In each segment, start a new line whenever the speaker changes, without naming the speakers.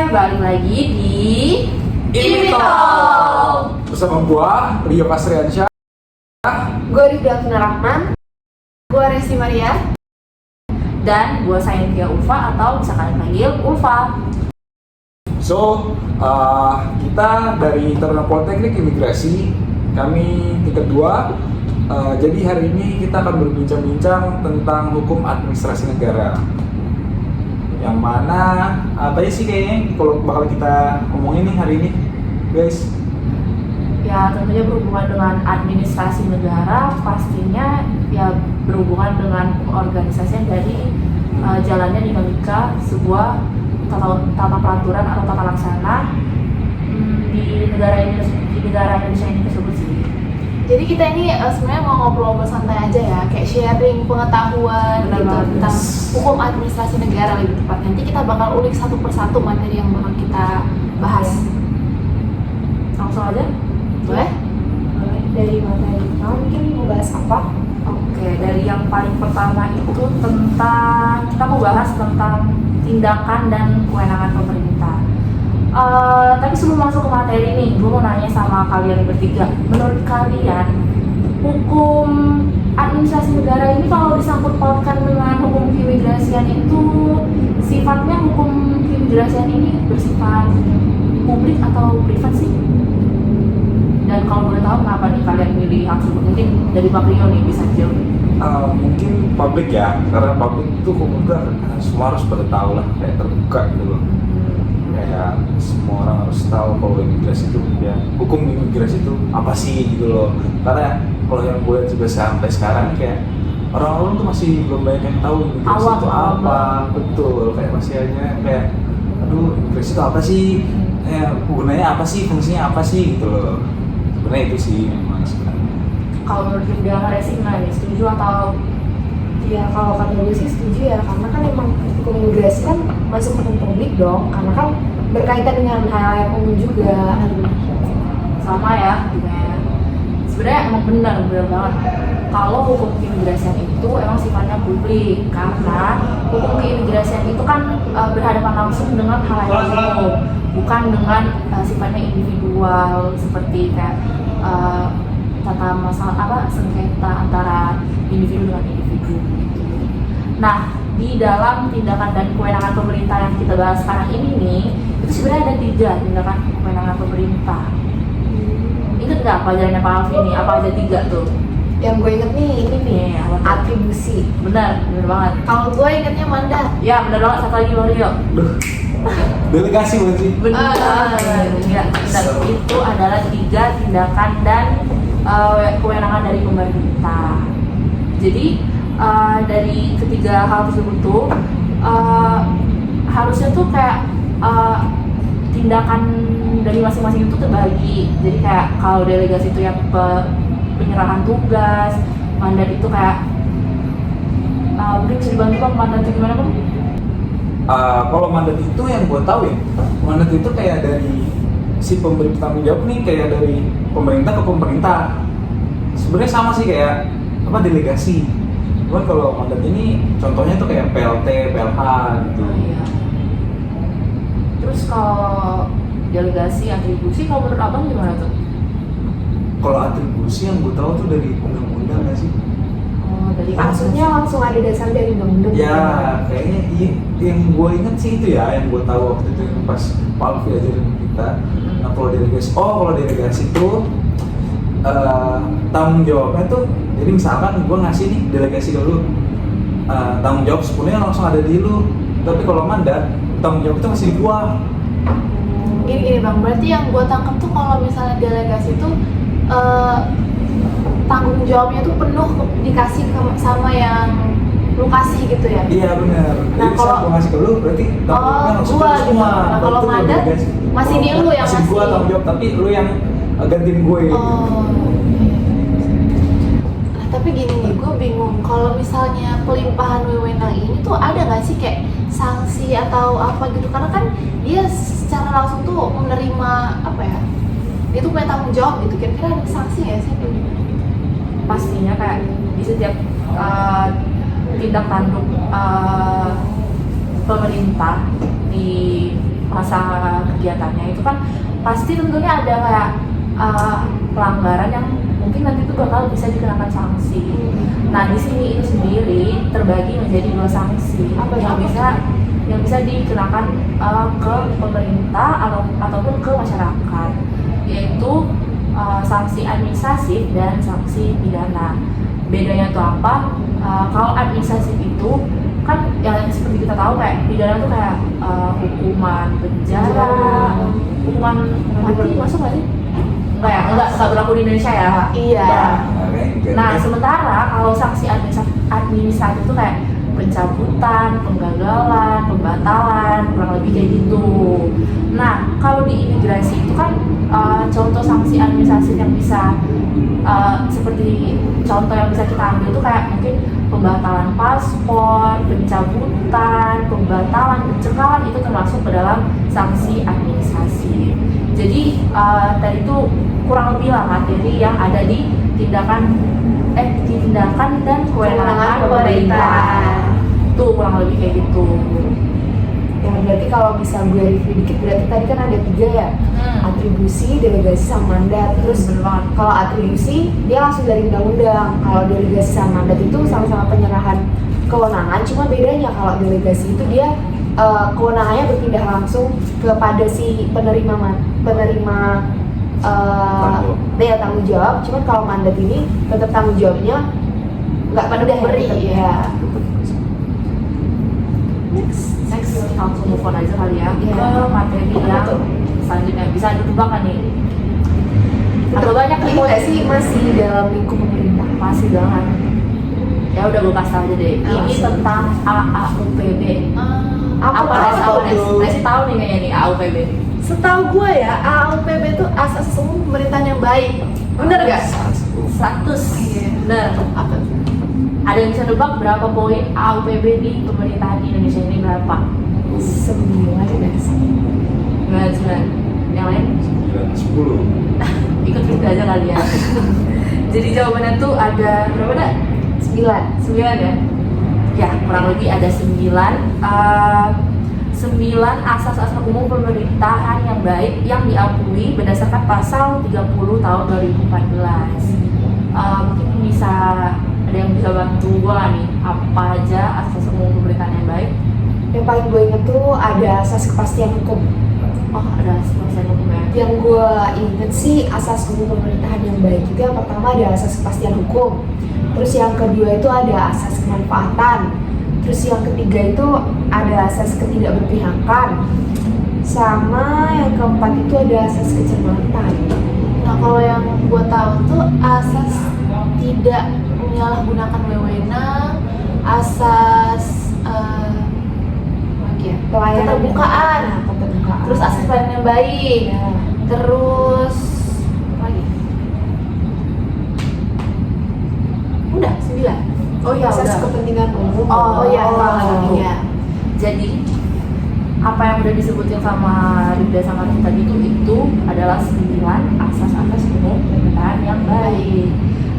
balik lagi di
Imito bersama gua Rio Pasriansyah,
gue Rifda Rahman,
gue Resti Maria,
dan gue Sayentia Ulfa atau bisa kalian panggil Ulfa.
So, kita dari Taruna Politeknik Imigrasi, kami tingkat 2. Jadi hari ini kita akan berbincang-bincang tentang hukum administrasi negara. Yang mana, apa sih kayaknya kalau bakal kita omongin nih hari ini, guys?
Ya tentunya berhubungan dengan administrasi negara, pastinya ya berhubungan dengan organisasi dari jalannya dinamika sebuah tata peraturan atau tata laksana di negara Indonesia ini tersebut sih.
Jadi kita ini sebenarnya mau ngobrol-ngobrol santai aja ya, kayak sharing pengetahuan gitu tentang hukum administrasi negara lebih tepat. Nanti kita bakal ulik satu persatu materi yang bakal kita bahas.
Langsung aja?
Boleh?
Dari materi pertama mungkin mau bahas apa? Oke, dari yang paling pertama itu tentang kita mau bahas tentang tindakan dan kewenangan pemerintah. Tapi sebelum masuk ke materi nih, gue mau nanya sama kalian bertiga. Menurut kalian, hukum administrasi negara ini kalau disangkut pautkan dengan hukum keimigrasian itu sifatnya hukum keimigrasian ini bersifat publik atau privat sih? Dan kalau boleh tahu kenapa nih kalian milih hal tersebut? Mungkin dari Pak Rio nih bisa jawab.
Mungkin publik ya, karena publik itu hukum kan semua harus pada tahu lah, kayak terbuka gitu loh. Kayak semua orang harus tahu kalau imigrasi itu ya, hukum imigrasi itu apa sih gitu loh. Karena kalau yang gue juga sampai sekarang kayak orang-orang tuh masih belum banyak yang tahu imigrasi itu apa. Betul, kayak masih hanya kayak aduh imigrasi itu apa sih? Gunanya apa sih? Fungsinya apa sih gitu loh. Sebenarnya itu sih memang sebenarnya.
Kalau menurut Rifda Resi gimana nih? Setuju atau?
Ya kalau kata gue sih setuju ya, karena kan emang hukum imigrasi kan masuk hukum publik dong, karena kan berkaitan dengan hal yang umum juga.
Sama ya, sebenarnya emang benar banget. Kalau hukum keimigrasian itu emang sifatnya publik, karena hukum keimigrasian itu kan berhadapan langsung dengan hal yang umum, bukan dengan sifatnya individual seperti kayak tata masalah sengketa antara individu dengan individu gitu. Nah, di dalam tindakan dan kewenangan pemerintah yang kita bahas sekarang ini nih, itu sebenarnya ada 3 tindakan kewenangan pemerintah. Ingat nggak pelajarannya Pak Alfi nih? Apa aja 3 tuh?
Yang gue inget nih ini nih, atribusi.
Benar banget.
Kalau gue ingetnya mandat.
Ya, benar banget. Satu lagi Bang Rio.
Delegasi bukan sih?
Benar. Ya, benar. Itu adalah 3 tindakan dan kewenangan dari pemerintah. Jadi dari ketiga hal tersebut tuh harusnya tuh kayak tindakan dari masing-masing itu terbagi. Jadi kayak kalau delegasi itu yang penyerahan tugas, mandat itu kayak mungkin bisa dibantu Bang, mandat itu gimana Bang?
Kalau mandat itu yang gue tahu ya, mandat itu kayak dari si pemberi tanggung jawab nih, kayak dari pemerintah ke pemerintah. Sebenarnya sama sih kayak apa delegasi. Cuman kalau mandat ini contohnya tuh kayak PLT, PLH gitu.
Iya. Terus kalau delegasi, atribusi, kalau menurut Abang gimana tuh?
Kalau atribusi yang gue tahu tuh dari undang-undang nggak sih?
Oh, dari
Maksudnya langsung ada dasar dari undang-undang.
Ya, kayaknya yang gue inget sih itu ya, yang gue tahu waktu itu yang pas Pak Alfi ajarin kita. Nah, kalau delegasi itu tanggung jawabnya tuh, jadi misalkan gue ngasih nih delegasi ke lu, tanggung jawab sepenuhnya langsung ada di lu. Tapi kalau mandat, tanggung jawab itu masih di gua.
Gini Bang, berarti yang gue tangkap tuh kalau misalnya delegasi tuh tanggung jawabnya tuh penuh dikasih sama yang lu kasih gitu ya?
Iya benar.
Nah,
jadi
kalau
gue ngasih ke lu, berarti tanggung jawabnya langsung
gua
ke lu
gitu.
semua.
Nah, kalau
Itu
mandat
delegasi.
masih di lu yang
masih gua
ngasih.
tanggung jawab, tapi lu yang gantiin gue.
Oh. Nah, tapi gini nih, gue bingung. Kalau misalnya pelimpahan wewenang ini tuh ada nggak sih kayak sanksi atau apa gitu? Karena kan dia secara langsung tuh menerima apa ya? Dia tuh punya tanggung jawab gitu. Kira-kira ada sanksi nggak sih?
Pastinya kayak di setiap tindak tanduk pemerintah di masa kegiatannya itu kan pasti tentunya ada kayak pelanggaran yang mungkin nanti itu bakal bisa dikenakan sanksi. Nah di sini itu sendiri terbagi menjadi 2 sanksi yang bisa dikenakan ke pemerintah ataupun ke masyarakat, yaitu sanksi administratif dan sanksi pidana. Bedanya itu apa? Kalau administratif itu kan yang seperti kita tahu kayak pidana tuh kayak hukuman penjara, hukuman mati masuk nggak sih? Enggak berlaku di Indonesia ya.
Iya.
Nah sementara kalau sanksi administratif itu kayak pencabutan, penggagalan, pembatalan, kurang lebih kayak gitu. Nah kalau di imigrasi itu kan contoh sanksi administratif yang bisa seperti contoh yang bisa kita ambil itu kayak mungkin pembatalan paspor, pencabutan, pembatalan, pencekalan itu termasuk ke dalam sanksi administrasi. Jadi tadi itu kurang lebih lah materi yang ada di tindakan dan kewenangan pemerintah. Tuh kurang lebih kayak gitu.
Ya berarti kalau bisa gue review dikit, berarti tadi kan ada 3 ya, atribusi, delegasi, sama mandat. Terus
Bener banget.
kalau atribusi dia langsung dari undang-undang, kalau delegasi sama mandat itu sama-sama penyerahan kewenangan, cuma bedanya kalau delegasi itu dia kewenangannya berpindah langsung kepada si penerima tanggung jawab. Cuma kalau mandat ini tetap tanggung jawabnya nggak pada beri ya.
Next kita langsung move on aja kali ya
Iya.
ke materi yang selanjutnya. Bisa ditebak kan nih? Atau banyak nih?
Itu nggak sih masih dalam lingkup pemerintah?
Masih banget. Ya udah gue kasih tau aja deh. Ini
Langsung.
tentang AAUPB. Apa
tahu
Nes?
tuh?
Nesi tahu nih kayaknya nih AAUPB.
Setahu gue ya, AAUPB itu asas umum pemerintahan yang baik. Bener gak?
100.
Iya.
Bener.
Apa?
Ada yang bisa nebak berapa poin AAUPB di pemerintahan di Indonesia ini berapa?
9 ya sih.
9. Yang lain?
10.
Ikut kita aja kali ya. Jadi jawabannya tuh ada berapa dah? 9 ya? Ya kurang lebih ada 9 asas-asas umum pemerintahan yang baik yang diakui berdasarkan pasal 30 tahun 2014. Mungkin bisa ada yang bisa bantu gua nih, apa aja asas umum pemerintahan yang baik?
Yang paling gue inget tuh ada asas kepastian hukum.
Oh ada asas hukum ya.
Yang gue inget sih asas umum pemerintahan yang baik itu yang pertama ada asas kepastian hukum. Terus yang kedua itu ada asas kemanfaatan. Terus yang ketiga itu ada asas ketidakberpihakan. Sama yang keempat itu ada asas kecermatan.
Nah kalau yang gue tahu tuh asas tidak menyalahgunakan wewenang, asas keterbukaan,
keterbukaan.
terus asas pelayanan yang baik,
Ya.
terus apa lagi? Udah 9.
Oh iya
asas
udah.
kepentingan umum.
Oh iya,
iya. Jadi apa yang udah disebutin sama Rinda sama Rita tadi itu adalah 9 asas-asas umum pemerintahan yang baik.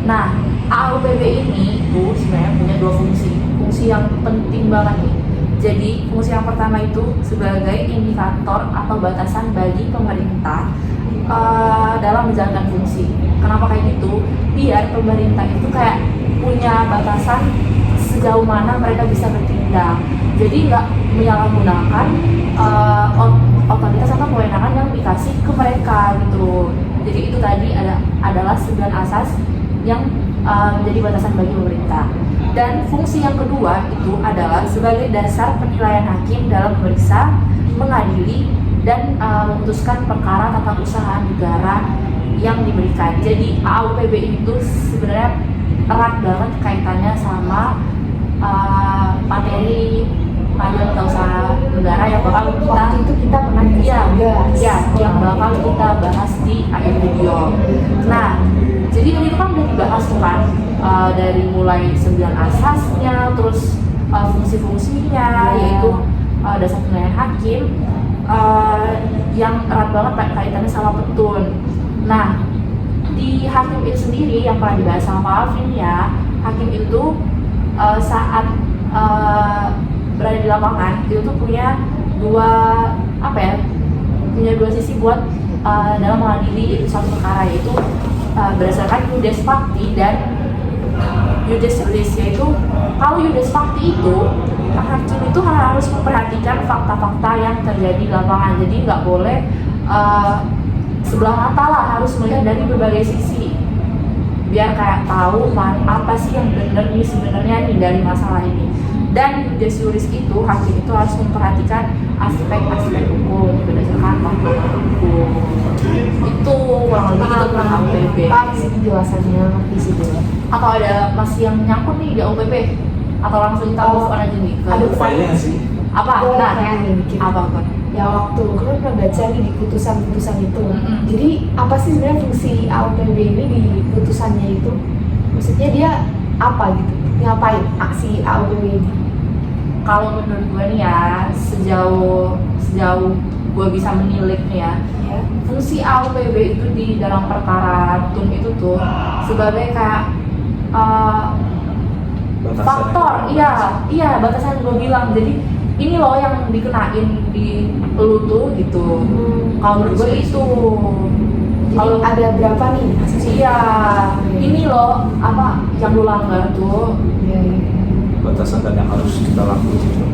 Nah, AAUPB ini itu sebenarnya punya 2 fungsi yang penting banget nih. Jadi fungsi yang pertama itu sebagai indikator atau batasan bagi pemerintah dalam menjalankan fungsi. Kenapa kayak gitu? Biar pemerintah itu kayak punya batasan sejauh mana mereka bisa bertindak. Jadi nggak menyalahgunakan otoritas atau kewenangan yang dikasih ke mereka gitu. Jadi itu tadi adalah 9 asas yang menjadi batasan bagi pemerintah. Dan fungsi yang kedua itu adalah sebagai dasar penilaian hakim dalam memeriksa, mengadili, dan memutuskan perkara tata usaha negara yang diberikan. Jadi AAUPB itu sebenarnya erat banget kaitannya sama materi pengadilan tata usaha negara yang bakal
Waktu itu kita pernah dikasih
yang bakal kita bahas di akhir video. Nah, jadi tadi itu kan udah dibahas tuh kan dari mulai 9 asasnya, terus fungsi-fungsinya, yaitu dasar penilaian hakim yang erat banget kaitannya sama petun. Nah, di hakim itu sendiri yang pernah dibahas sama Pak Alvin ya, hakim itu saat berada di lapangan itu tuh punya apa ya, punya dua sisi buat dalam mengadili suatu perkara, yaitu berdasarkan Iudes Fakti dan Iudes Iuris. Yaitu kalau Iudes Fakti itu hakim itu harus memperhatikan fakta-fakta yang terjadi di lapangan, jadi nggak boleh sebelah mata lah, harus melihat dari berbagai sisi biar kayak tahu apa sih yang benar nih sebenarnya nih dari masalah ini. Dan Iudes Iuris itu hakim itu harus memperhatikan aspek-aspek hukum berdasarkan fakta hukum. Itu kurang lebih itu tentang AUPB.
Paham sih penjelasannya, ngerti sih gue.
Atau ada masih yang nyangkut nih di AUPB? Atau langsung kita move on aja nih ke
Ada
Upaya nggak sih?
apa?
Gue
Nah,
kayak nih dikit.
apa?
Ya waktu gue kan pernah baca nih di putusan-putusan itu.
Mm-mm.
Jadi apa sih sebenarnya fungsi AUPB ini di putusannya itu? Maksudnya dia apa gitu? Ngapain aksi AUPB ini?
Kalau menurut gue nih ya, sejauh gue bisa menilik nih ya,
Ya.
fungsi AUPB itu di dalam perkara TUM itu tuh sebagai kayak
Batasan
faktor,
yang-
iya batasan gue bilang. Jadi ini loh yang dikenain di lu tuh gitu. Kalau menurut gue itu,
Jadi
kalau
ada berapa nih kasusnya?
iya ini loh apa yang lu langgar tuh,
Iya, iya.
batasan dan yang harus kita lakukan gitu.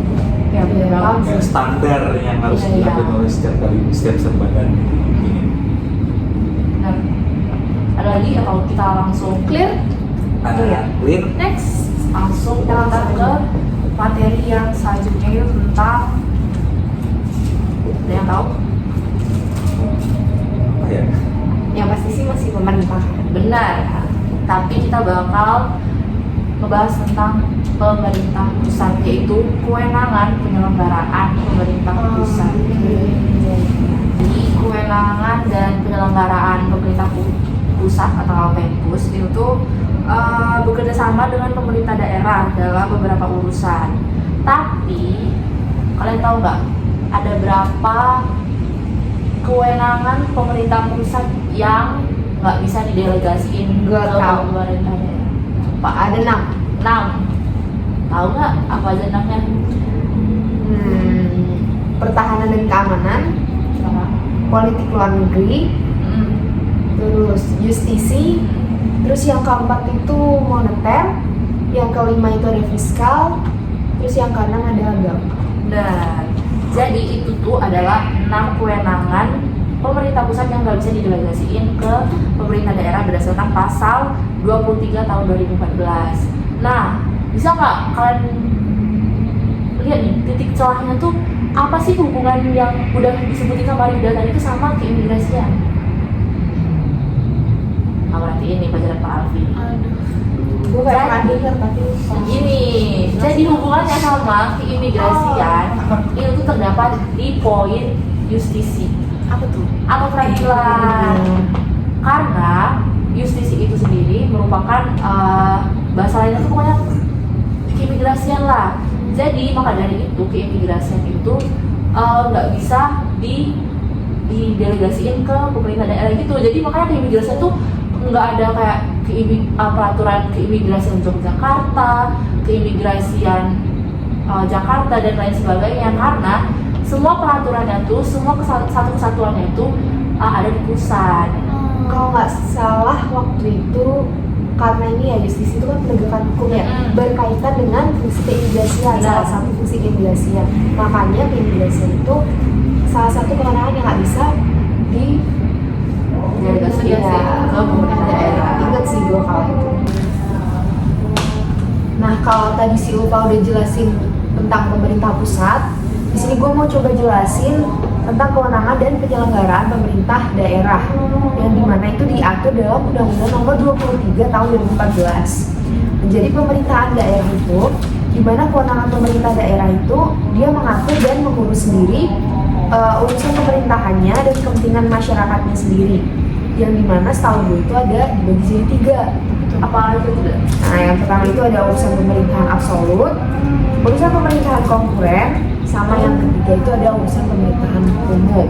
ya bener
Iya,
banget.
Kayak standar yang harus
Iya,
dilakukan oleh setiap badan ini.
Bener. Ada lagi atau kita langsung clear?
Iya.
Clear?
Next, langsung
Kita
kita
langsung
ke materi yang selanjutnya yaitu tentang, ada yang tahu?
Apa ya?
Yang pasti sih masih pemerintah.
Benar, tapi kita bakal ngebahas tentang pemerintah pusat, yaitu kewenangan penyelenggaraan pemerintah pusat. Jadi kewenangan dan penyelenggaraan pemerintah pusat atau Pempus itu bekerja sama dengan pemerintah daerah dalam beberapa urusan. Tapi kalian tahu nggak ada berapa kewenangan pemerintah pusat yang nggak bisa didelegasiin ke
Nggak tahu.
pemerintah daerah?
Pak ada 6.
6. Tahu nggak apa aja 6-nya?
Pertahanan dan keamanan,
Sama.
politik luar negeri,
Mm.
terus justisi, terus yang keempat itu moneter, yang kelima itu ada fiskal, terus yang keenam ada agama.
Dan jadi itu tuh adalah 6 kewenangan pemerintah pusat yang nggak bisa didelegasiin ke pemerintah daerah berdasarkan pasal 23 tahun 2014. Nah, bisa nggak kalian lihat nih titik celahnya tuh apa sih hubungan yang udah disebutin sama Rida tadi itu sama keimigrasian? Nah, berarti ini pelajaran Pak Alfi.
Gue kayak pernah denger tapi
Gini, jadi hubungannya sama keimigrasian itu tuh terdapat di poin justisi.
apa tuh?
Atau peradilan. Karena justisi itu sendiri merupakan bahasa lainnya itu pokoknya keimigrasian lah. Jadi maka dari itu keimigrasian itu nggak bisa didelegasiin ke pemerintah daerah gitu. Jadi makanya keimigrasian tuh nggak ada kayak peraturan keimigrasian Yogyakarta, keimigrasian Jakarta dan lain sebagainya, karena semua peraturannya tuh, semua satu kesatuannya itu ada di pusat.
Kalau nggak salah waktu itu karena ini ya justisi itu kan penegakan hukum ya, berkaitan dengan fungsi keimigrasian,
Nah.
salah satu fungsi keimigrasian. Makanya keimigrasian itu salah satu kewenangan yang nggak bisa di
Delegasiin
Iya,
ke pemerintah daerah.
Ingat sih gue kalau itu. Nah kalau tadi si Ulfa udah jelasin tentang pemerintah pusat, di sini gue mau coba jelasin tentang kewenangan dan penyelenggaraan pemerintah daerah yang dimana itu diatur dalam Undang-Undang Nomor 23 Tahun 2014. Jadi pemerintahan daerah itu, dimana kewenangan pemerintah daerah itu dia mengatur dan mengurus sendiri urusan pemerintahannya dan kepentingan masyarakatnya sendiri. Yang dimana setahu gue itu ada dibagi jadi 3.
Apa aja tuh?
Nah, yang pertama itu ada urusan pemerintahan absolut, urusan pemerintahan konkuren, sama yang ketiga itu ada urusan pemerintahan umum.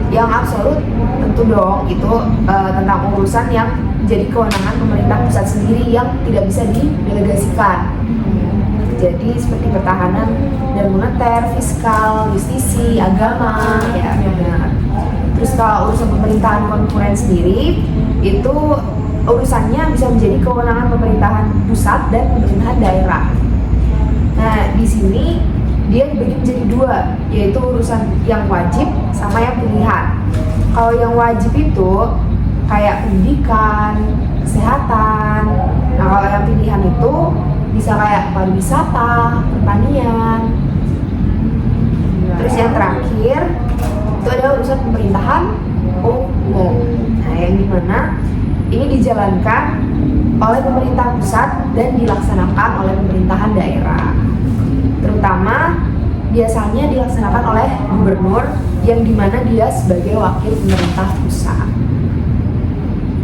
Yang absolut tentu dong itu tentang urusan yang jadi kewenangan pemerintah pusat sendiri yang tidak bisa didelegasikan. Jadi seperti pertahanan dan moneter, fiskal, justisi, agama, ya benar. Terus kalau urusan pemerintahan konkuren sendiri itu urusannya bisa menjadi kewenangan pemerintahan pusat dan pemerintahan daerah. Nah, di sini dia dibagi menjadi dua, yaitu urusan yang wajib sama yang pilihan. Kalau yang wajib itu kayak pendidikan, kesehatan. Nah, kalau yang pilihan itu bisa kayak pariwisata, pertanian. Terus yang terakhir itu ada urusan pemerintahan umum. Nah, yang dimana ini dijalankan oleh pemerintah pusat dan dilaksanakan oleh pemerintahan daerah. Terutama biasanya dilaksanakan oleh gubernur yang dimana dia sebagai wakil pemerintah pusat.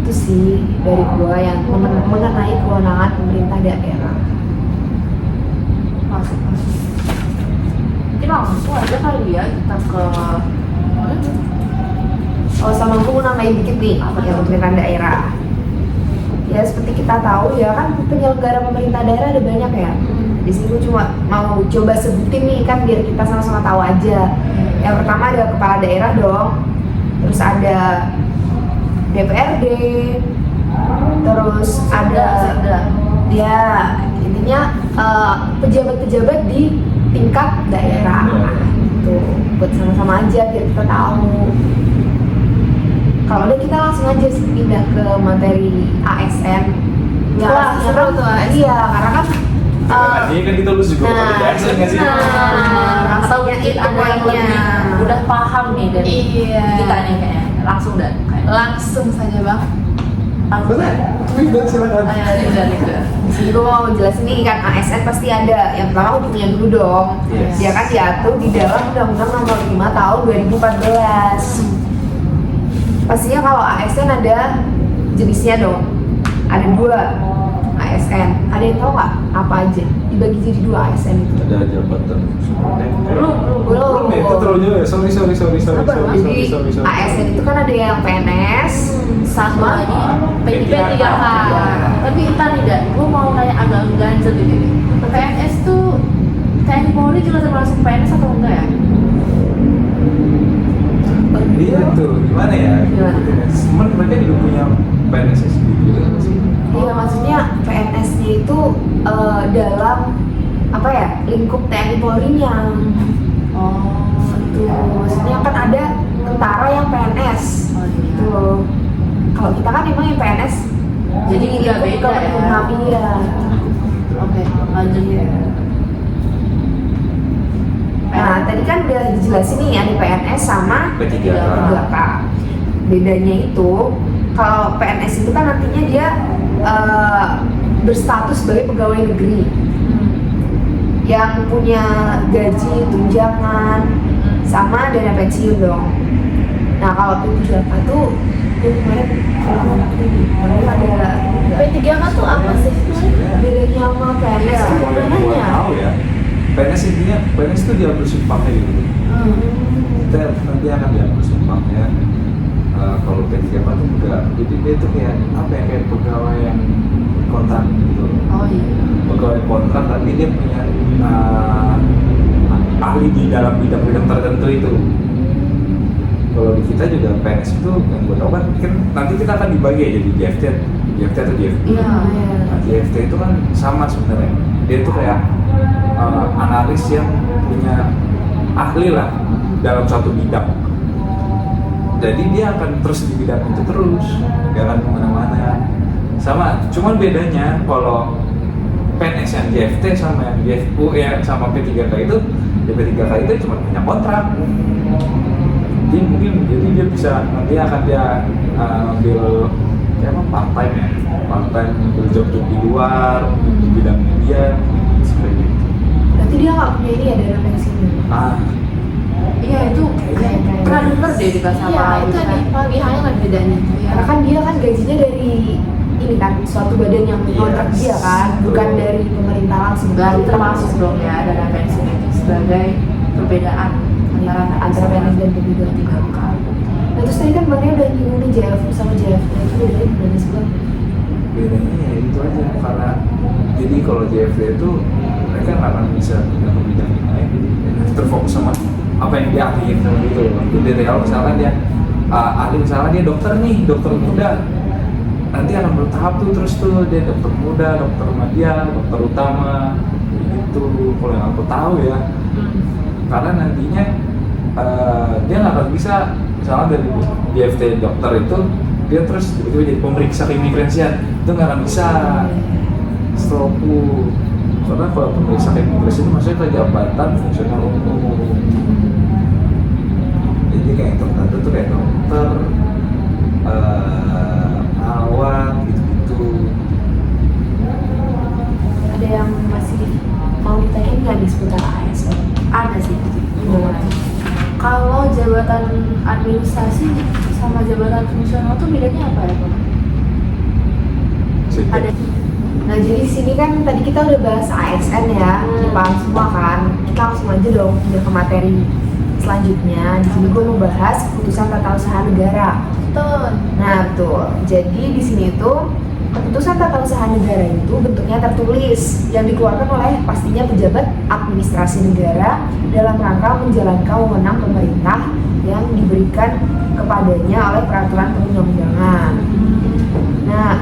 Itu sih dari gua yang mengenai kewenangan pemerintah daerah.
Masuk. Mungkin langsung aja kali ya kita ke
Oh, sama gue mau nambahin dikit nih
Apa
yang
tuh?
pemerintahan daerah. Ya seperti kita tahu ya kan penyelenggara pemerintah daerah ada banyak ya. Di sini gue cuma mau coba sebutin nih kan biar kita sama-sama tahu aja. Yang pertama ada kepala daerah dong. Terus ada DPRD. Terus ada ya intinya pejabat-pejabat di tingkat daerah. Tuh buat sama-sama aja biar kita tahu. Kalau udah kita langsung aja sih pindah ke materi ASN. Ya,
Wah, seru tuh ASN.
Iya, karena kan
Ini kan kita lulus juga pada dasar nggak sih?
atau mungkin ada yang lebih udah paham nih dari
Iya.
kita nih kayaknya. Langsung dah kayak
Langsung saja bang.
langsung dah.
Ribet silakan.
Udah.
di sini gue mau jelasin nih kan ASN pasti ada. Yang pertama hukumnya dulu dong.
Yes.
Dia kan diatur di dalam Undang-Undang Nomor 5 Tahun 2014. Pastinya kalau ASN ada jenisnya dong. Ada 2 ASN. Ada yang tahu nggak apa aja dibagi jadi 2 ASN itu?
Ada jabatan.
Belum.
Ya, itu terlalu jauh ya. Sorry.
Jadi ASN itu kan ada yang PNS
Satu
sama
lagi
P3K.
Tapi entar nih Dan, gue mau nanya agak ganjel gitu nih. PNS tuh TNI Polri juga termasuk PNS atau enggak ya?
Iya tuh, gimana ya?
Gimana?
Cuman mereka juga punya PNS sendiri juga nggak sih?
Iya, maksudnya PNS-nya itu dalam apa ya lingkup TNI Polri-nya.
Oh,
Itu maksudnya kan ada tentara yang PNS.
Oh, iya.
Gitu. Kalau kita kan emang yang PNS.
Jadi nggak beda ya?
Iya.
Oke, lanjut.
Nah, tadi kan udah dijelasin nih ada PNS sama
P3K.
P3K. Bedanya itu kalau PNS itu kan artinya dia berstatus sebagai pegawai negeri yang punya gaji, tunjangan, sama dana pensiun dong. Nah kalau P3K tuh gue kemarin ada
P3K tuh apa sih?
bedanya sama PNS
Iya,
itu
kalau yang gua
bedanya.
tahu ya, PNS intinya PNS itu diambil sumpahnya gitu. Kita nanti akan diambil sumpahnya. Kalau P3K tuh enggak, jadi dia tuh kayak apa ya, kayak pegawai yang kontrak gitu.
Oh iya.
Pegawai kontrak tapi dia punya ahli di dalam bidang-bidang tertentu itu. Kalau di kita juga PNS itu yang gue tahu kan nanti kita akan dibagi ya jadi JFT atau JFP.
Iya.
Nah, JFT itu kan sama sebenarnya. Dia itu kayak analis yang punya ahli lah dalam suatu bidang. Jadi dia akan terus di bidang itu terus, dia akan kemana-mana. Sama, cuman bedanya kalau PNS yang JFT sama yang JFU ya sama P3K itu, ya P3K itu cuma punya kontrak. Jadi dia bisa nanti akan dia ambil kayak apa part-time ambil job-job di luar di bidangnya dia seperti itu.
Berarti dia nggak punya ini ya dana pensiun.
Iya itu
Kayak-
pernah denger deh juga sama
Iya, itu
kan.
nih kelebihannya kan bedanya.
Karena kan dia kan gajinya dari ini kan suatu badan yang kontrak
Yes.
dia kan, bukan
Betul.
dari pemerintah langsung.
Berarti termasuk dong ya dana pensiun itu sebagai perbedaan
antara PNS dan P3K. Nah terus tadi kan Bang udah nyinggung nih JFU sama JFT itu bedanya gimana sih Bang?
Bedanya ya itu aja karena jadi kalau JFT itu mereka nggak akan bisa pindah ke bidang yang lain, terfokus sama apa yang dia ahliin gitu loh. Jadi kalau misalkan dia ahli, misalnya dia dokter nih, dokter muda, nanti akan bertahap tuh terus tuh dia dokter muda, dokter madya, dokter utama gitu. Kalau yang aku tahu ya, karena nantinya dia nggak akan bisa misalnya dari DFT dokter itu dia terus tiba-tiba jadi pemeriksa keimigrasian, itu nggak akan bisa. Setahu karena kalau pemeriksa keimigrasian itu maksudnya ke jabatan fungsional umum, jadi kayak tertentu tuh kayak dokter, perawat gitu-gitu.
Ada yang masih mau ditanyain nggak nih seputar ASN?
Ada sih.
Gimana?
Kalau jabatan administrasi sama jabatan fungsional tuh bedanya apa ya, Pak? Ada.
Nah jadi di sini kan tadi kita udah bahas ASN ya, paham semua kan? Kita langsung aja dong pindah ke materi selanjutnya. Di sini gue mau bahas keputusan tata usaha negara.
Betul.
Nah betul. Jadi di sini tuh keputusan tata usaha negara itu bentuknya tertulis yang dikeluarkan oleh pastinya pejabat administrasi negara dalam rangka menjalankan wewenang pemerintah yang diberikan kepadanya oleh peraturan perundang-undangan. Nah,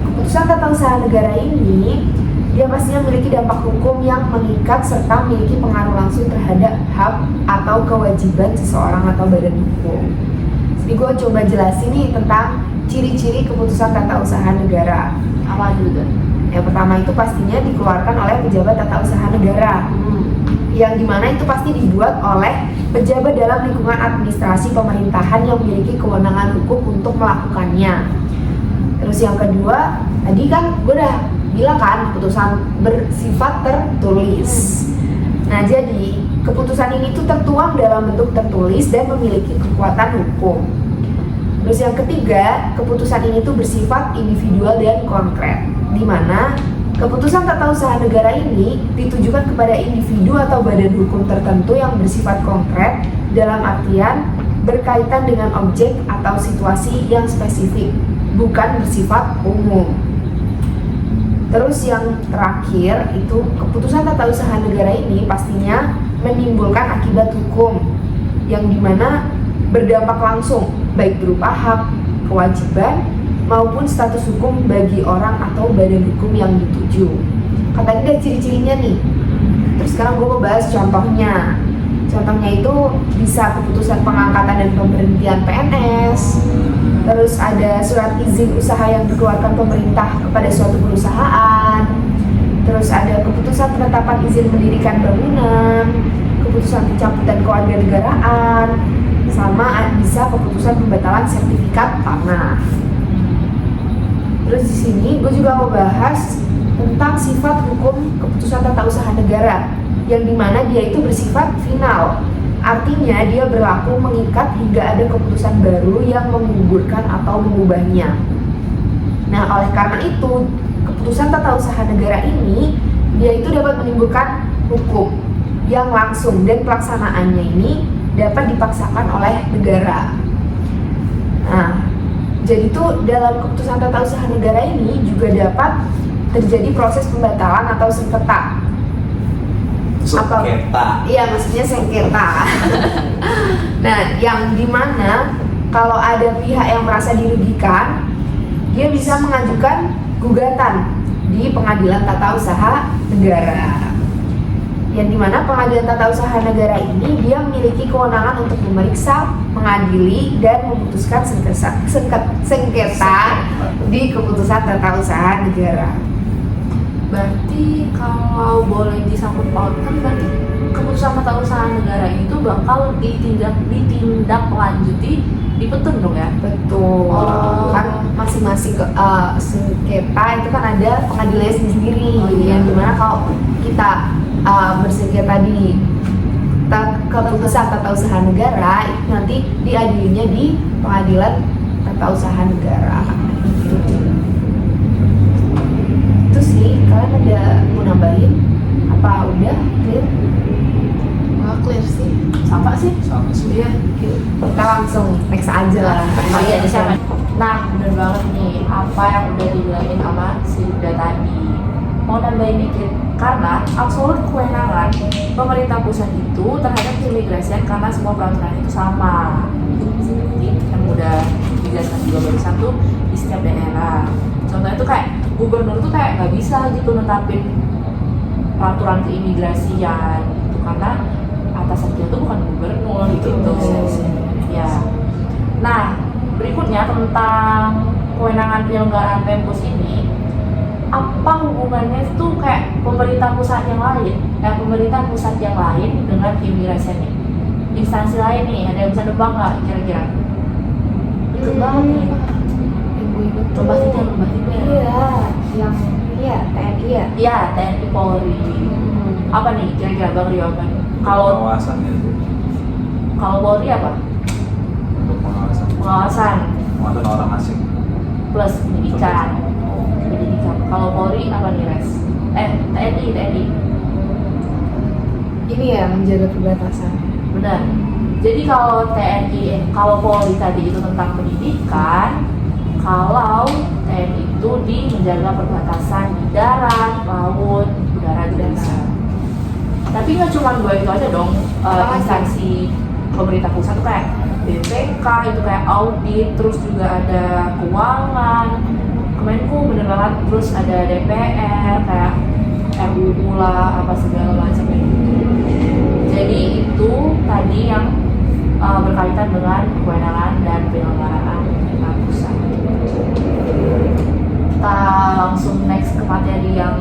keputusan tata usaha negara ini dia pastinya memiliki dampak hukum yang mengikat serta memiliki pengaruh langsung terhadap hak atau kewajiban seseorang atau badan hukum. Jadi gue coba jelasin nih tentang ciri-ciri keputusan tata usaha negara.
Apa dulu tuh?
Yang pertama itu pastinya dikeluarkan oleh pejabat tata usaha negara, yang dimana itu pasti dibuat oleh pejabat dalam lingkungan administrasi pemerintahan yang memiliki kewenangan hukum untuk melakukannya. Terus yang kedua, tadi kan gue udah bilang kan keputusan bersifat tertulis. Nah jadi keputusan ini tuh tertuang dalam bentuk tertulis dan memiliki kekuatan hukum. Terus yang ketiga, keputusan ini tuh bersifat individual dan konkret, di mana keputusan tata usaha negara ini ditujukan kepada individu atau badan hukum tertentu yang bersifat konkret dalam artian berkaitan dengan objek atau situasi yang spesifik, bukan bersifat umum. Terus yang terakhir itu keputusan tata usaha negara ini pastinya menimbulkan akibat hukum yang dimana berdampak langsung baik berupa hak, kewajiban maupun status hukum bagi orang atau badan hukum yang dituju. Katanya ada ciri-cirinya nih. Terus sekarang gue mau bahas contohnya. Contohnya itu bisa keputusan pengangkatan dan pemberhentian PNS. Terus ada surat izin usaha yang dikeluarkan pemerintah kepada suatu perusahaan. Terus ada keputusan penetapan izin mendirikan bangunan, keputusan pencabutan kewarganegaraan, sama bisa keputusan pembatalan sertifikat tanah. Terus di sini gue juga mau bahas tentang sifat hukum keputusan tata usaha negara, yang dimana dia itu bersifat final. Artinya dia berlaku mengikat hingga ada keputusan baru yang menggugurkan atau mengubahnya. Nah oleh karena itu keputusan tata usaha negara ini dia itu dapat menimbulkan hukum yang langsung dan pelaksanaannya ini dapat dipaksakan oleh negara. Nah, jadi tuh dalam keputusan tata usaha negara ini juga dapat terjadi proses pembatalan atau sengketa.
Sengketa.
Iya, maksudnya sengketa. Nah, yang dimana kalau ada pihak yang merasa dirugikan, dia bisa mengajukan gugatan di Pengadilan Tata Usaha Negara. Yang dimana Pengadilan Tata Usaha Negara ini dia memiliki kewenangan untuk memeriksa, mengadili, dan memutuskan sengketa di keputusan tata usaha negara.
Berarti kalau boleh disangkut pautkan, berarti keputusan tata usaha negara itu bakal ditindaklanjuti di petun dong ya?
Betul.
Oh.
Kan masing-masing sengketa itu kan ada pengadilannya sendiri.
Oh, iya.
Yang dimana kalau kita bersengketa di keputusan tata usaha negara itu nanti diadilinya di Pengadilan Tata Usaha Negara. Itu sih, kalian ada mau nambahin? Apa udah clear?
Nggak clear sih.
Sama sih?
Sama sih.
Iya.
Kita langsung next aja lah.
Oh iya, siapa? Nah, bener banget nih apa yang udah dibilangin sama si Uda tadi. Mau nambahin dikit? Karena absolut kewenangan pemerintah pusat itu terhadap keimigrasian karena semua peraturan itu sama. Seperti yang udah dijelaskan juga barusan tuh di setiap daerah. Contohnya tuh kayak gubernur tuh kayak nggak bisa gitu netapin peraturan keimigrasian itu karena atasan dia tuh bukan gubernur gitu. Ya. Nah, berikutnya tentang kewenangan penyelenggaraan Pempus ini, apa hubungannya tuh kayak pemerintah pusat yang lain dengan keimigrasian ini? Instansi lain nih, ada yang bisa nebak nggak kira-kira? Ikut banget nih.
Ibu-ibu tuh.
Lomba tiga.
Iya, yang TNI ya.
Iya, TNI Polri. Apa nih kira-kira Bang Rio apa? Kalau
Pengawasannya itu.
Polri apa?
Untuk pengawasan orang asing.
Plus pendidikan. Kalau Polri apa nih Res? TNI.
Ini ya menjaga perbatasan.
Benar. Jadi kalau kalau Polri tadi itu tentang pendidikan, kalau TNI itu di menjaga perbatasan di darat, laut, udara juga bisa. Tapi nggak cuma dua itu aja dong. Instansi pemerintah pusat tuh kayak BPK itu kayak audit, terus juga ada keuangan, Kemenku bener banget, terus ada DPR kayak RUU lah apa segala macam gitu. Jadi itu tadi yang berkaitan dengan kewenangan dan penyelenggaraan pemerintah pusat. Kita langsung next ke materi yang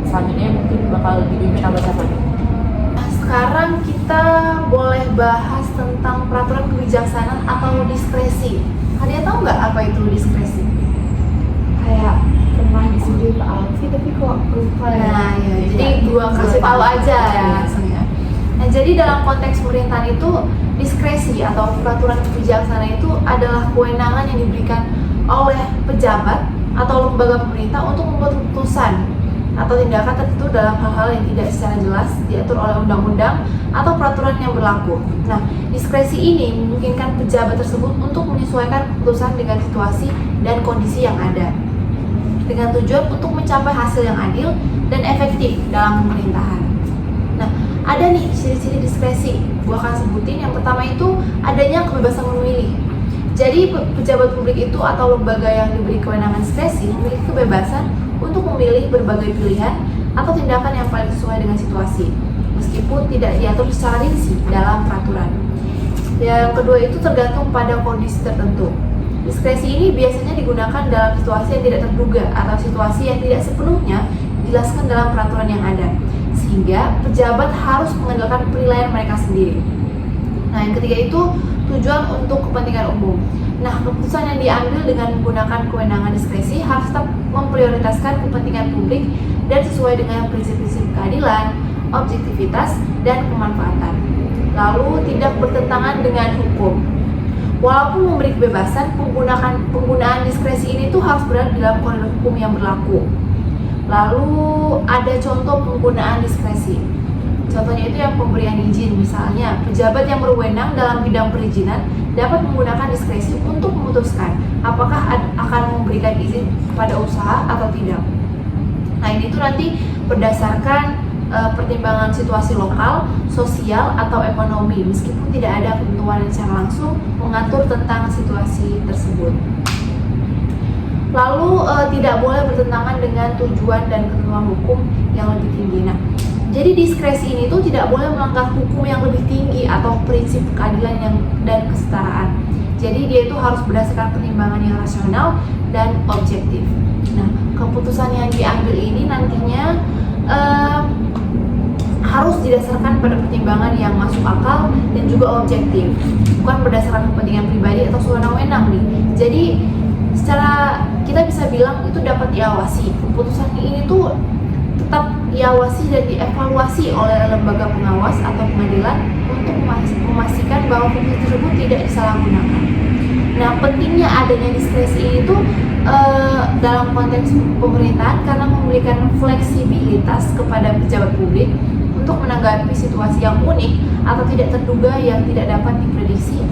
selanjutnya mungkin bakal dipimpin sama siapa nih?
Nah, sekarang kita boleh bahas tentang peraturan kebijaksanaan atau diskresi. Kalian tahu nggak apa itu diskresi?
Kayak pernah disebut Pak Alfi tapi kok lupa ya.
Nah, ya, jadi gua kasih tahu aja ya langsung ya. Nah, jadi dalam konteks pemerintahan itu diskresi atau peraturan kebijaksanaan itu adalah kewenangan yang diberikan oleh pejabat atau lembaga pemerintah untuk membuat keputusan atau tindakan tertentu dalam hal-hal yang tidak secara jelas diatur oleh undang-undang atau peraturan yang berlaku. Nah, diskresi ini memungkinkan pejabat tersebut untuk menyesuaikan keputusan dengan situasi dan kondisi yang ada, dengan tujuan untuk mencapai hasil yang adil dan efektif dalam pemerintahan. Nah, ada nih ciri-ciri diskresi. Gua akan sebutin. Yang pertama itu adanya kebebasan memilih. Jadi pejabat publik itu atau lembaga yang diberi kewenangan diskresi memiliki kebebasan untuk memilih berbagai pilihan atau tindakan yang paling sesuai dengan situasi, meskipun tidak diatur secara rinci dalam peraturan. Yang kedua itu tergantung pada kondisi tertentu. Diskresi ini biasanya digunakan dalam situasi yang tidak terduga atau situasi yang tidak sepenuhnya dijelaskan dalam peraturan yang ada, sehingga pejabat harus mengandalkan penilaian mereka sendiri. Nah, yang ketiga itu tujuan untuk kepentingan umum. Nah, keputusan yang diambil dengan menggunakan kewenangan diskresi harus tetap memprioritaskan kepentingan publik dan sesuai dengan prinsip-prinsip keadilan, objektivitas, dan kemanfaatan. Lalu tidak bertentangan dengan hukum. Walaupun memberi kebebasan, penggunaan diskresi ini tuh harus berada dalam koridor hukum yang berlaku. Lalu ada contoh penggunaan diskresi. Contohnya itu yang pemberian izin, misalnya pejabat yang berwenang dalam bidang perizinan dapat menggunakan diskresi untuk memutuskan apakah akan memberikan izin kepada usaha atau tidak. Nah, ini tuh nanti berdasarkan pertimbangan situasi lokal, sosial, atau ekonomi, meskipun tidak ada ketentuan yang secara langsung mengatur tentang situasi tersebut. Lalu tidak boleh bertentangan dengan tujuan dan ketentuan hukum yang lebih tinggi. Nah, jadi diskresi ini tuh tidak boleh melanggar hukum yang lebih tinggi atau prinsip keadilan dan kesetaraan. Jadi dia itu harus berdasarkan pertimbangan yang rasional dan objektif. Nah, keputusan yang diambil ini nantinya harus didasarkan pada pertimbangan yang masuk akal dan juga objektif, bukan berdasarkan kepentingan pribadi atau sewenang-wenang nih. Jadi secara kita bisa bilang itu dapat diawasi. Keputusan ini tuh tetap diawasi dan dievaluasi oleh lembaga pengawas atau pengadilan untuk memastikan bahwa fungsi tersebut tidak disalahgunakan. Nah, pentingnya adanya diskresi ini tuh dalam konteks pemerintahan karena memberikan fleksibilitas kepada pejabat publik untuk menanggapi situasi yang unik atau tidak terduga yang tidak dapat diprediksi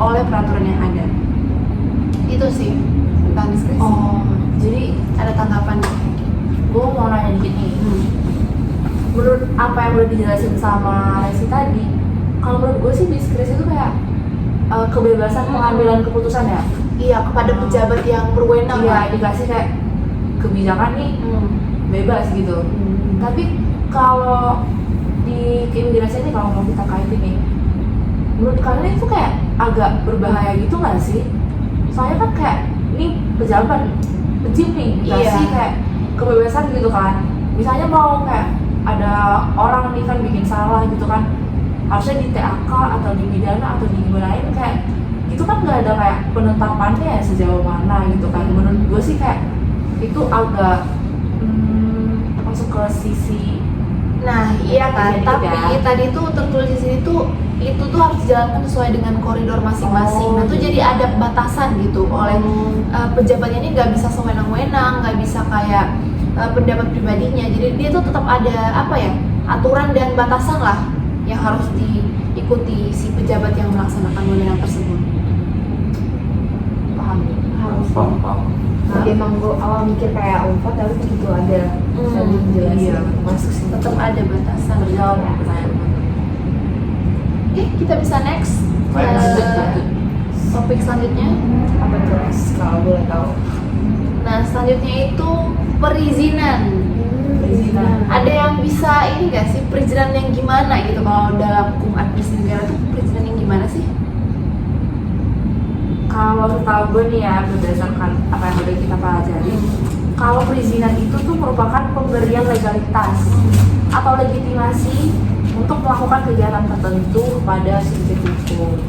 oleh peraturan yang ada. Itu sih tentang diskresi.
Oh, jadi
Ada tanggapan?
gue mau nanya dikit nih. menurut apa yang udah dijelasin sama Lesi tadi, kalau menurut gue sih diskresi itu kayak kebebasan pengambilan keputusan ya.
Iya, kepada pejabat yang berwenang
Iya,
lah.
dikasih kayak kebijakan nih bebas gitu.
Hmm.
Tapi kalau di keimigrasian ini kalau mau kita kaitin nih, menurut kalian itu kayak agak berbahaya gitu nggak sih? Soalnya kan kayak ini pejabat pejim nih, dikasih
Iya.
kayak kebebasan gitu kan. Misalnya mau kayak ada orang nih kan bikin salah gitu kan, harusnya di TAK atau di pidana atau di gimanain kayak itu kan nggak ada kayak penetapannya ya sejauh mana gitu kan. Menurut gue sih kayak itu agak masuk ke sisi.
Nah, iya kan.
Jadi
Tapi
kan.
tadi tuh tertulis di sini tuh itu tuh harus dijalankan sesuai dengan koridor masing-masing.
Oh,
Nah, tuh jadi ada batasan gitu oleh pejabatnya ini nggak bisa sewenang-wenang, nggak bisa kayak pendapat pribadinya. Jadi dia tuh tetap ada apa ya aturan dan batasan lah yang harus diikuti si pejabat yang melaksanakan wewenang tersebut.
Paham nih?
Harus.
Paham.
Jadi emang gue awal mikir kayak UNPAD tapi begitu ada tadi dijelasin
iya.
masuk sini.
Tetap ada batasan.
Terjawab pertanyaan.
Oke, kita bisa next.
Next.
Ke topik selanjutnya.
Apa tuh Res, kalau boleh tahu?
Nah, selanjutnya itu perizinan.
Perizinan.
Ada yang bisa ini gak sih perizinan yang gimana gitu kalau dalam hukum administrasi negara tuh perizinan yang gimana sih?
Kalau setahu gue nih ya, berdasarkan apa yang udah kita pelajari, kalau perizinan itu tuh merupakan pemberian legalitas atau legitimasi untuk melakukan kegiatan tertentu kepada subjek hukum.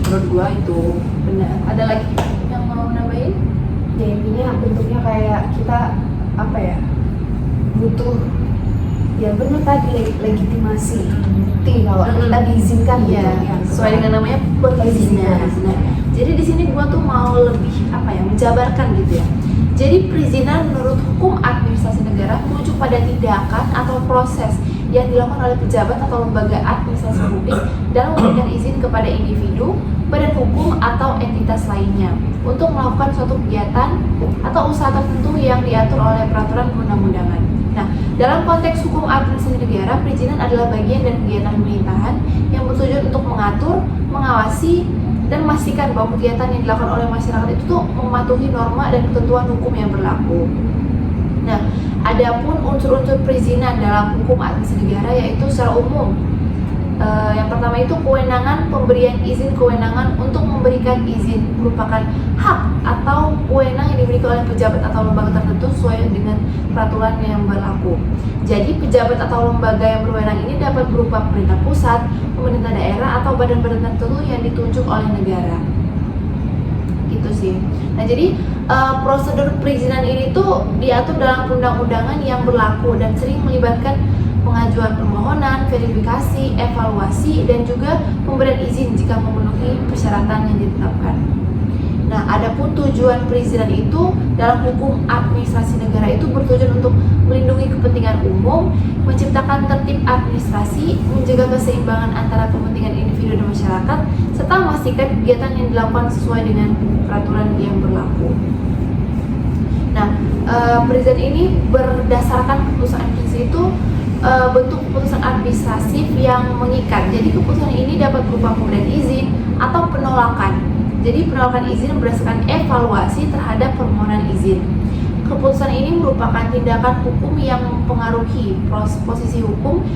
Menurut gue itu
Benar. Ada lagi yang mau nambahin?
Ya intinya bentuknya kayak kita apa ya butuh ya benar tadi legitimasi bukti kalau kita diizinkan gitu.
Iya, sesuai dengan namanya perizinan.
Perizinan.
Jadi di sini gua tuh mau lebih apa ya menjabarkan gitu ya. Jadi perizinan menurut hukum administrasi negara merujuk pada tindakan atau proses yang dilakukan oleh pejabat atau lembaga administrasi publik dalam memberikan izin kepada individu, badan hukum atau entitas lainnya untuk melakukan suatu kegiatan atau usaha tertentu yang diatur oleh peraturan perundang-undangan. Nah, dalam konteks hukum administrasi negara, perizinan adalah bagian dari kegiatan pemerintahan yang bertujuan untuk mengatur, mengawasi, dan memastikan bahwa kegiatan yang dilakukan oleh masyarakat itu tuh mematuhi norma dan ketentuan hukum yang berlaku. Nah, adapun unsur-unsur perizinan dalam hukum administrasi negara yaitu secara umum. Yang pertama itu kewenangan pemberian izin. Kewenangan untuk memberikan izin merupakan hak atau wewenang yang dimiliki oleh pejabat atau lembaga tertentu sesuai dengan peraturan yang berlaku. Jadi pejabat atau lembaga yang berwenang ini dapat berupa pemerintah pusat, pemerintah daerah, atau badan-badan tertentu yang ditunjuk oleh negara. Gitu sih. Nah, jadi prosedur perizinan ini tuh diatur dalam perundang-undangan yang berlaku dan sering melibatkan pengajuan permohonan, verifikasi, evaluasi, dan juga pemberian izin jika memenuhi persyaratan yang ditetapkan. Nah, adapun tujuan perizinan itu dalam hukum administrasi negara itu bertujuan untuk melindungi kepentingan umum, menciptakan tertib administrasi, menjaga keseimbangan antara kepentingan individu dan masyarakat, serta memastikan kegiatan yang dilakukan sesuai dengan peraturan yang berlaku. Nah, perizinan ini berdasarkan keputusan administrasi itu bentuk keputusan administratif yang mengikat. Jadi keputusan ini dapat berupa pemberian izin atau penolakan. Jadi penolakan izin berdasarkan evaluasi terhadap permohonan izin. Keputusan ini merupakan tindakan hukum yang mempengaruhi posisi hukum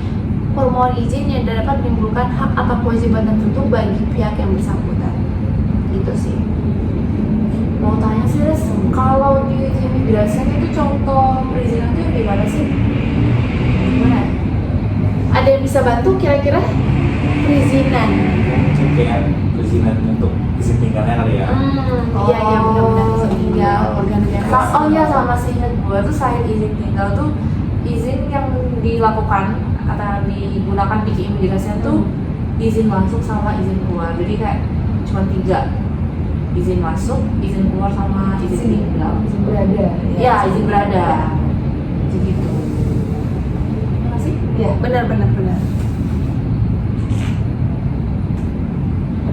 permohonan izin yang dapat menimbulkan hak atau kewajiban tertentu bagi pihak yang bersangkutan. Gitu sih.
mau tanya sih, Res, kalau di keimigrasian itu contoh perizinan itu gimana sih? Gimana?
Ada yang bisa bantu kira-kira perizinan?
Mungkin kayak perizinan untuk izin tinggalnya kali ya.
Iya iya benar-benar bisa tinggal organ negara.
Oh iya, sama sih ingat gue tuh selain izin tinggal tuh izin yang dilakukan atau digunakan di keimigrasian tuh izin masuk sama izin keluar. Jadi kayak cuma 3, izin masuk, izin keluar, sama izin tinggal.
Izin berada.
Ya, izin berada. Jadi gitu. Ya nggak sih?
Ya.
Benar.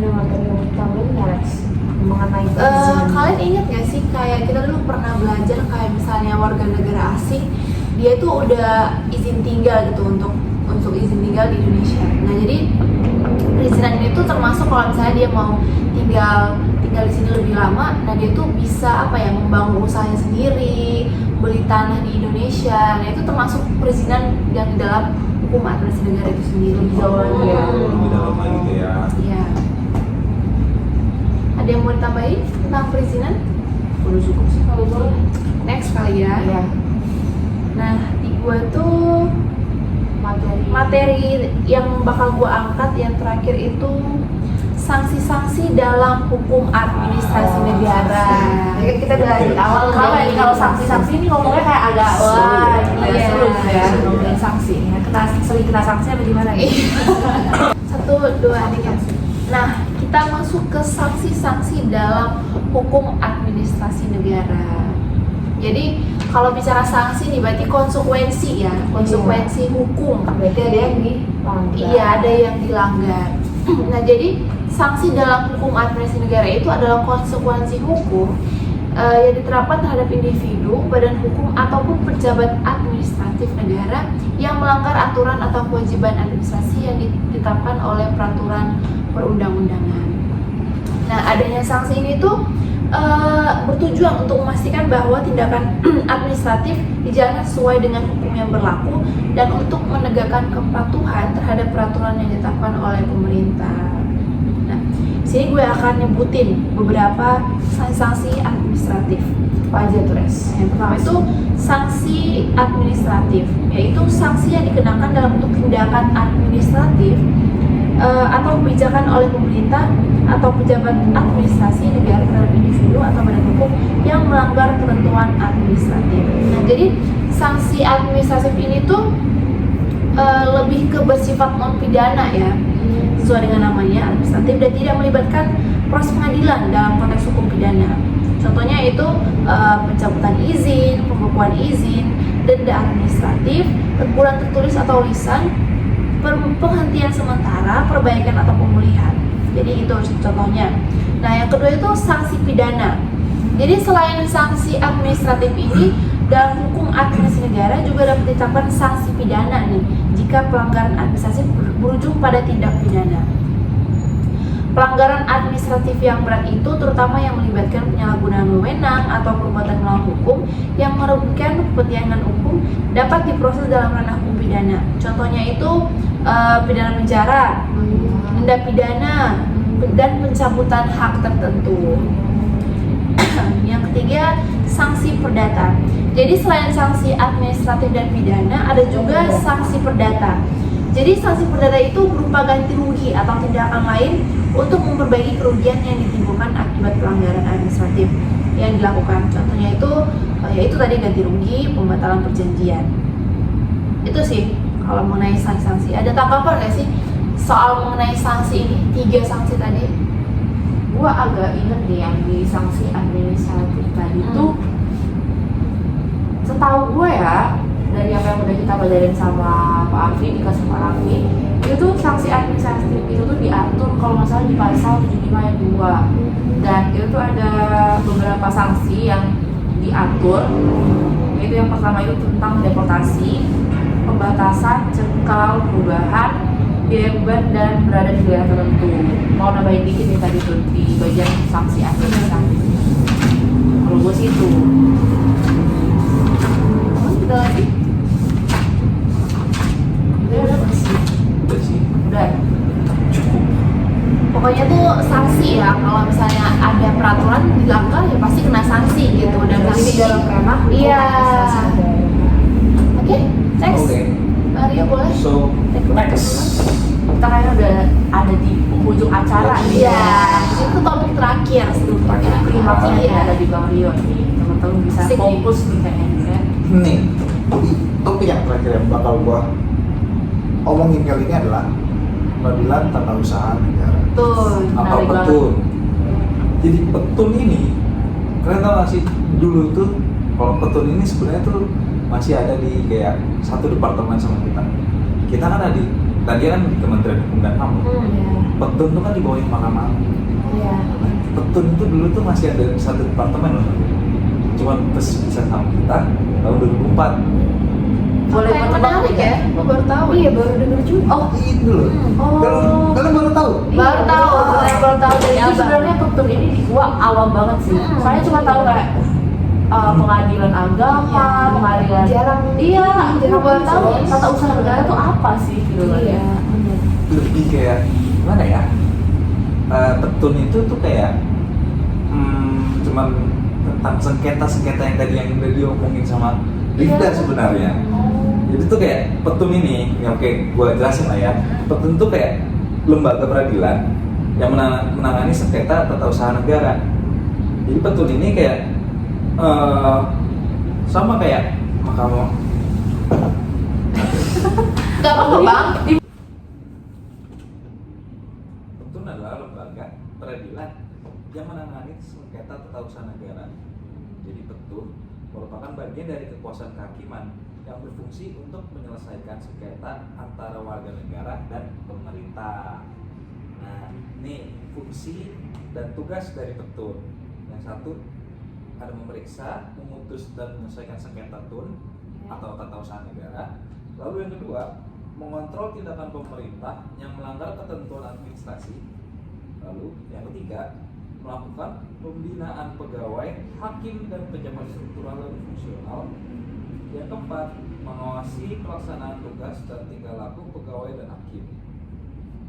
Ada materi yang tambahin nggak Res? Mengenai perizinan.
Kalian ingat gak sih kayak kita dulu pernah belajar kayak misalnya warga negara asing dia tuh udah izin tinggal gitu untuk izin tinggal di Indonesia. Nah jadi perizinan ini tuh termasuk kalau misalnya dia mau tinggal di sini lebih lama, nah dia tuh bisa apa ya, membangun usahanya sendiri, beli tanah di Indonesia. Nah itu termasuk perizinan yang di dalam hukum administrasi negara itu sendiri.
Lebih jauh lagi ya.
Lebih dalam lagi gitu ya.
Iya. Ada yang mau ditambahin tentang perizinan?
Udah cukup sih kalau gue.
Next kali ya.
Iya.
Nah di gua tuh materi yang bakal gua angkat yang terakhir itu sanksi-sanksi dalam hukum administrasi negara.
Jadi kita dari awal
Kalau sanksi-sanksi ini ngomongnya kayak agak wah,
Iya.
seru ya ngomongin sanksi. Ya, kena sanksi apa gimana nih?
1, 2, 3. Nah, kita masuk ke sanksi-sanksi dalam hukum administrasi negara. Jadi kalau bicara sanksi nih berarti konsekuensi ya, konsekuensi hukum.
berarti ada yang dilanggar.
Iya, ada yang dilanggar. Nah, jadi sanksi dalam hukum administrasi negara itu adalah konsekuensi hukum yang diterapkan terhadap individu, badan hukum ataupun pejabat administratif negara yang melanggar aturan atau kewajiban administrasi yang ditetapkan oleh peraturan perundang-undangan. Nah, adanya sanksi ini tuh bertujuan untuk memastikan bahwa tindakan administratif dijalankan sesuai dengan hukum yang berlaku dan untuk menegakkan kepatuhan terhadap peraturan yang ditetapkan oleh pemerintah. Nah, sini gue akan nyebutin beberapa sanksi administratif.
Apa aja tuh, Res?
Yang pertama itu sanksi administratif, yaitu sanksi yang dikenakan dalam bentuk tindakan administratif atau kebijakan oleh pemerintah atau pejabat administrasi negara terhadap individu atau badan hukum yang melanggar ketentuan administratif. Nah, jadi sanksi administratif ini tuh lebih ke bersifat non pidana ya, sesuai dengan namanya administratif dan tidak melibatkan proses pengadilan dalam konteks hukum pidana. Contohnya itu pencabutan izin, pembekuan izin, denda administratif, teguran tertulis atau lisan, penghentian sementara, perbaikan atau pemulihan. Jadi itu contohnya. Nah, yang kedua itu sanksi pidana. Jadi selain sanksi administratif ini, dalam hukum administrasi negara juga dapat ditetapkan sanksi pidana nih jika pelanggaran administratif berujung pada tindak pidana. Pelanggaran administratif yang berat itu terutama yang melibatkan penyalahgunaan wewenang atau perbuatan melawan hukum yang merugikan kepentingan umum dapat diproses dalam ranah hukum pidana. Contohnya itu pidana penjara, denda pidana, dan pencabutan hak tertentu. Yang ketiga, sanksi perdata. Jadi selain sanksi administratif dan pidana, ada juga sanksi perdata. Jadi sanksi perdata itu berupa ganti rugi atau tindakan lain untuk memperbaiki kerugian yang ditimbulkan akibat pelanggaran administratif yang dilakukan. Contohnya itu yaitu tadi ganti rugi, pembatalan perjanjian. Itu sih kalau mengenai sanksi-sanksi. Ada tanggapan nggak sih soal mengenai sanksi ini? 3 sanksi tadi.
Gua agak inget nih yang di sanksi administratif tadi tuh, setahu gue ya dari apa yang udah kita belajarin sama Pak Afri, dikasih Pak Raffi, itu tuh sanksi administratif itu tuh diatur kalau nggak salah di pasal 75 ayat 2, dan itu tuh ada beberapa sanksi yang diatur, yaitu yang pertama itu tentang deportasi, pembatasan, cekal, perubahan, biaya beban, dan berada di wilayah tertentu. Mau nambahin dikit nih tadi tuh di bagian sanksi administratif. Kalau gue sih itu.
Ada lagi?
Udah sih.
Udah sih.
Udah.
Cukup.
Pokoknya tuh sanksi ya, kalau misalnya ada peraturan dilanggar ya pasti kena sanksi gitu. Dan
Jadi
sanksi
di dalam ranah hukum
Iya.
administrasi negara.
Oke, next.
Oke.
Mario boleh?
So next.
Kita kayaknya udah ada di ujung acara nih.
Iya, itu topik terakhir sebetulnya.
Klimaksnya
Iya.
ada di Bang Rio nih. Teman-teman bisa
Asik nih.
fokus nih kayaknya.
Nih, topik yang terakhir yang bakal gua omongin kali ini adalah peradilan tata usaha negara.
Tuh,
Apa
Menarik banget.
petun? Jadi petun ini, kalian tau gak sih dulu tuh kalau petun ini sebenarnya tuh masih ada di kayak satu departemen sama kita. Kita kan ada di tadi kan di Kementerian Hukum dan HAM. Petun tuh kan di bawah Mahkamah Agung.
Iya.
Petun itu dulu tuh masih ada satu departemen loh. Cuman bisa sama kita tahun 2004.
boleh
yang
menebak
menarik
tidak?
ya, gue baru tahu.
Iya, baru denger juga.
Oh,
Itu loh. Kalian baru tahu?
Baru tahu.
Saya baru tahu. Jadi
Iya,
sebenarnya petun ini di gua awam banget sih. Saya cuma tahu kayak pengadilan agama, pengadilan.
Jarang.
Iya, aku
Jarang
baru tahu
banget.
tata usaha negara itu apa sih gitu loh
Iya.
ya.
Lebih kayak gimana ya? Petun itu tuh kayak cuman tentang sengketa-sengketa yang tadi yang udah diomongin sama Linda sebenarnya. Jadi tuh kayak petun ini, ya oke, gue jelasin lah ya. Petun tuh kayak lembaga peradilan yang menangani sengketa tata usaha negara. Jadi petun ini kayak sama kayak mahkamah.
Gak apa-apa bang.
Petun adalah lembaga peradilan yang menangani sengketa tata usaha negara. Jadi petun merupakan bagian dari kekuasaan kehakiman yang berfungsi untuk menyelesaikan sengketa antara warga negara dan pemerintah. Nah, ini fungsi dan tugas dari petun. Yang satu ada memeriksa, memutus dan menyelesaikan sengketa tun atau tata usaha negara. Lalu yang kedua, mengontrol tindakan pemerintah yang melanggar ketentuan administrasi. Lalu yang ketiga, melakukan pembinaan pegawai, hakim dan pejabat struktural dan fungsional. Yang keempat, mengawasi pelaksanaan tugas dan tingkah laku pegawai dan hakim.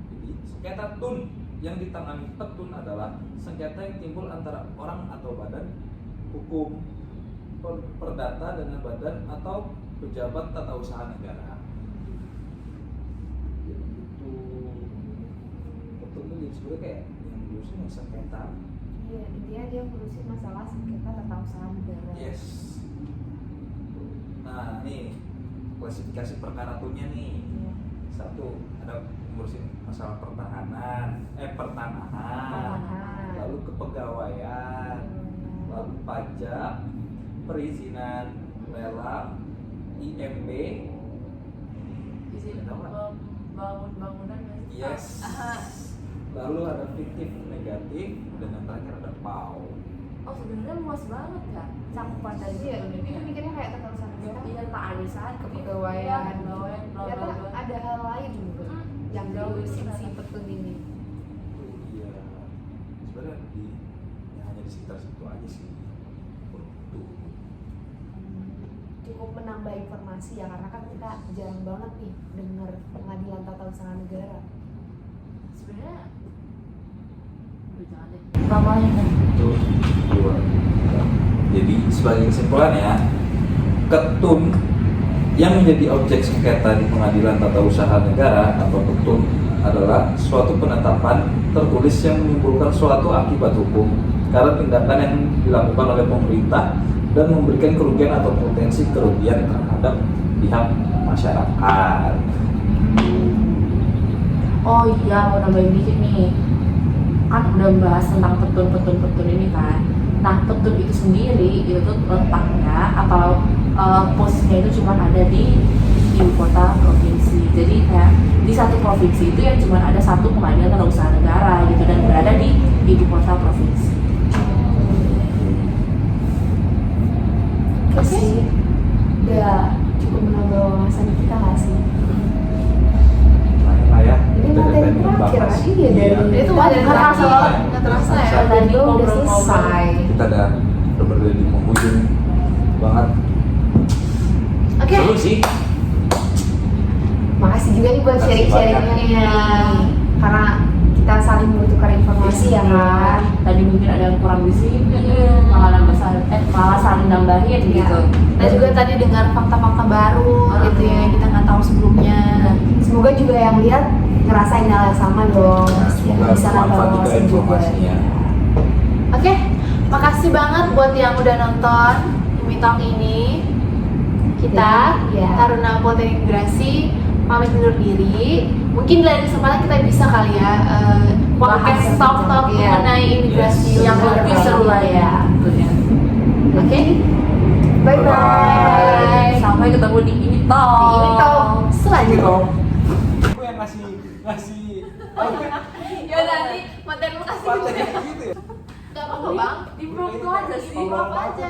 Jadi sengketa tun yang ditangani petun adalah sengketa yang timbul antara orang atau badan hukum, perdata dengan badan atau pejabat tata usaha negara. Jadi itu petun itu jadi sebenarnya kayak yang diurusin sengketa.
Iya, intinya dia ngurusin masalah sengketa tata usaha negara.
Yes. Nah, nih klasifikasi perkara tunnya nih.
Iya.
Satu, ada ngurusin masalah pertanahan, lalu kepegawaian, lalu pajak, perizinan, lelang, IMB,
Izin bangun-bangunan.
yes. Lalu ada fiktif negatif dan yang terakhir ada PAU.
Oh sebenarnya luas banget ya cakupan dari
Iya,
petun
itu
ini.
mikirnya kayak tata usaha negara.
Iya, tak arisan,
Kepegawaian.
kepegawaian, bla bla
Ternyata
bla.
ada hal lain gitu yang
Jauh
diurusin
lebih
si
berat.
petun ini.
Iya, sebenarnya ya hanya di sekitar situ aja sih. Tuh.
Cukup menambah informasi ya, karena kan kita jarang banget nih dengar pengadilan tata usaha negara.
Sebenarnya udah jangan deh. Namanya kan.
Itu dua. Jadi sebagai kesimpulan ya, ketun yang menjadi objek sengketa di pengadilan tata usaha negara atau petun adalah suatu penetapan tertulis yang menimbulkan suatu akibat hukum karena tindakan yang dilakukan oleh pemerintah dan memberikan kerugian atau potensi kerugian terhadap pihak masyarakat.
Oh iya, mau nambahin dikit nih. Kan udah bahas tentang petun ini kan. Nah, petun itu sendiri itu tuh letaknya atau posisinya itu cuma ada di ibu kota provinsi. Jadi kayak di satu provinsi itu yang cuma ada satu pengadilan tata usaha negara gitu dan berada di ibu kota provinsi.
Oke sih, udah cukup menambah wawasan kita nggak sih?
Lain lah ya.
Ini
Kita
materi
dari
terakhir
membahas.
kan? Iya, dari
Itu
tadi
materi
terakhir.
terakhir. Nggak terasa ya.
Tadi
Tadi udah
ngobrol-ngobrol.
selesai.
Kita udah berada di penghujung banget.
Oke.
Seru sih.
Makasih juga nih buat
Makasih
sharing-sharingnya nih. Karena kita saling bertukar informasi ya kan.
Tadi mungkin ada yang kurang di sini, malah saling nambahin
Iya.
gitu.
Kita juga tadi dengar fakta-fakta baru gitu ya yang kita nggak tahu sebelumnya.
Semoga juga yang lihat ngerasain hal yang sama dong.
Nah, semoga
Bisa nambah
bermanfaat juga
wawasan
informasinya.
Oke, makasih banget buat yang udah nonton Umi Talk ini. Kita
Iya.
Taruna Politeknik Imigrasi pamit undur diri. Mungkin dari kesempatan kita bisa kali ya podcast
Bahas
talk
iya.
mengenai imigrasi
Yes.
Yang lebih seru lah ya. Tentunya.
Oke,
Bye-bye.
Sampai ketemu di ini
di Umi Talk selanjutnya.
Aku yang ngasih
Ya nanti materi lu kasih
materi
gue.
gitu ya.
Gak apa-apa bang.
Improve aja sih.
Improve aja.